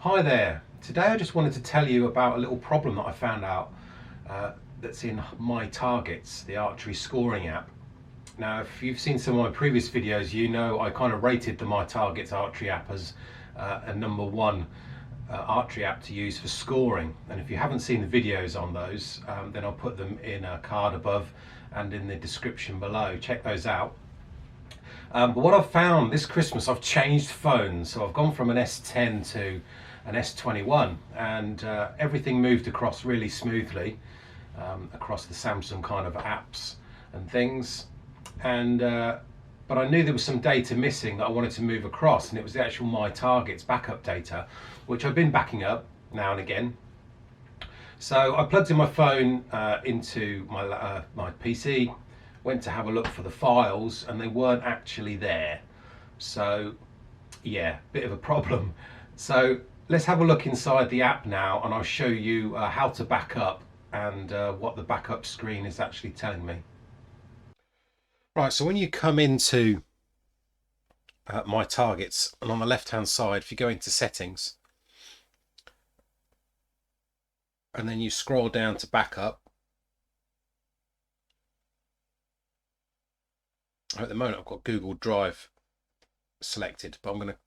Hi there. Today I just wanted to tell you about a little problem that I found out that's in MyTargets, the archery scoring app. Now, if you've seen some of my previous videos, you know I kind of rated the MyTargets archery app as a #1 archery app to use for scoring. And if you haven't seen the videos on those, then I'll put them in a card above and in the description below. Check those out. But what I've found this Christmas, I've changed phones. So I've gone from an S10 to an S21, and everything moved across really smoothly across the Samsung kind of apps and things. And but I knew there was some data missing that I wanted to move across, and it was the actual MyTargets backup data, which I've been backing up now and again. So I plugged in my phone into my PC, went to have a look for the files, and they weren't actually there. So yeah, bit of a problem. So let's have a look inside the app now, and I'll show you how to back up and what the backup screen is actually telling me. Right, so when you come into MyTargets, and on the left hand side, if you go into settings and then you scroll down to backup, at the moment I've got Google Drive selected, but I'm going to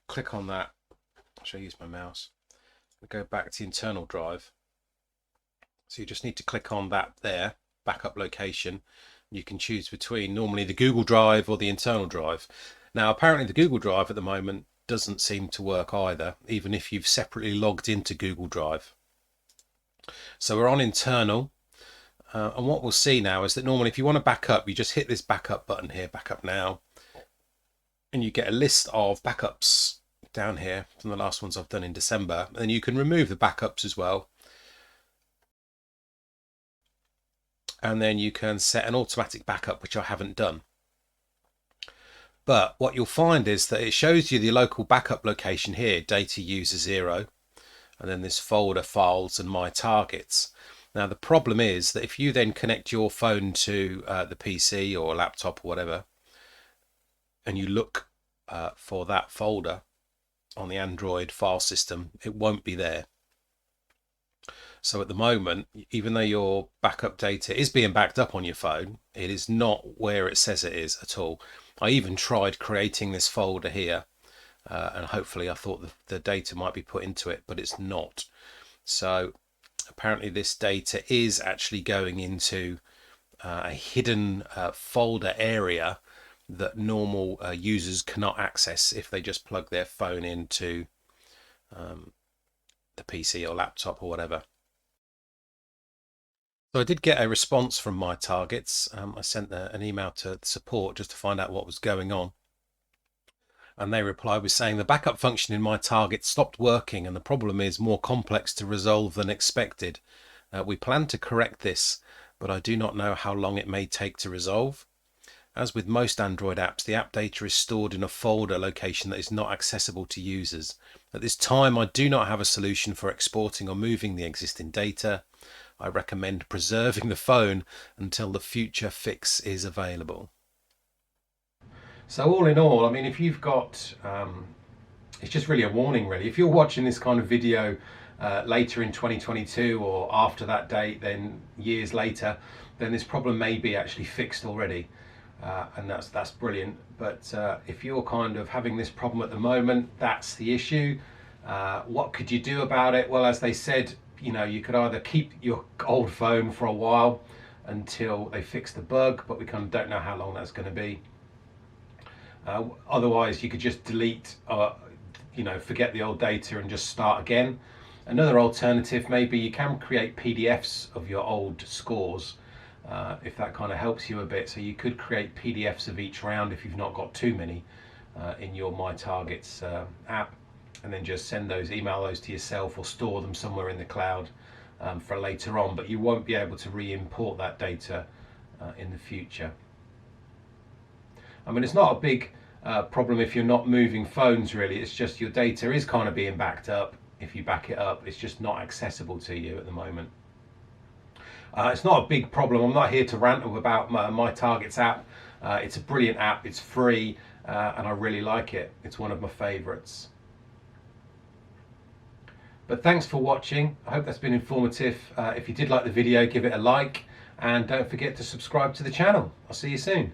click on that. I'll use my mouse. I'll go back to the internal drive. So you just need to click on that there, backup location. You can choose between normally the Google Drive or the internal drive. Now apparently the Google Drive at the moment doesn't seem to work either, even if you've separately logged into Google Drive. So we're on internal, and what we'll see now is that normally if you want to back up, you just hit this backup button here, backup now, and you get a list of backups down here from the last ones I've done in December, and you can remove the backups as well. And then you can set an automatic backup, which I haven't done. But what you'll find is that it shows you the local backup location here, data user 0, and then this folder, files, and MyTargets. Now the problem is that if you then connect your phone to the PC or a laptop or whatever, and you look for that folder on the Android file system, it won't be there. So at the moment, even though your backup data is being backed up on your phone, it is not where it says it is at all. I even tried creating this folder here, and hopefully I thought the data might be put into it, but it's not. So apparently this data is actually going into a hidden folder area that normal users cannot access if they just plug their phone into the PC or laptop or whatever. So I did get a response from MyTargets. I sent an email to support just to find out what was going on. And they replied with saying the backup function in MyTargets stopped working and the problem is more complex to resolve than expected. We plan to correct this, but I do not know how long it may take to resolve. As with most Android apps, the app data is stored in a folder location that is not accessible to users. At this time, I do not have a solution for exporting or moving the existing data. I recommend preserving the phone until the future fix is available. So all in all, I mean, if you've got, it's just really a warning really. If you're watching this kind of video later in 2022 or after that date, then years later, then this problem may be actually fixed already. And that's brilliant. But if you're kind of having this problem at the moment, that's the issue. What could you do about it? Well, as they said, you know, you could either keep your old phone for a while until they fix the bug, but we kind of don't know how long that's going to be. Otherwise, you could just delete, you know, forget the old data and just start again. Another alternative, maybe you can create PDFs of your old scores, if that kind of helps you a bit. So you could create PDFs of each round if you've not got too many in your MyTargets app, and then just email those to yourself or store them somewhere in the cloud for later on. But you won't be able to re-import that data in the future. I mean, it's not a big problem if you're not moving phones really. It's just your data is kind of being backed up. If you back it up, it's just not accessible to you at the moment. It's not a big problem. I'm not here to rant about MyTargets app. It's a brilliant app. It's free, and I really like it. It's one of my favorites. But thanks for watching. I hope that's been informative. If you did like the video, give it a like, and don't forget to subscribe to the channel. I'll see you soon.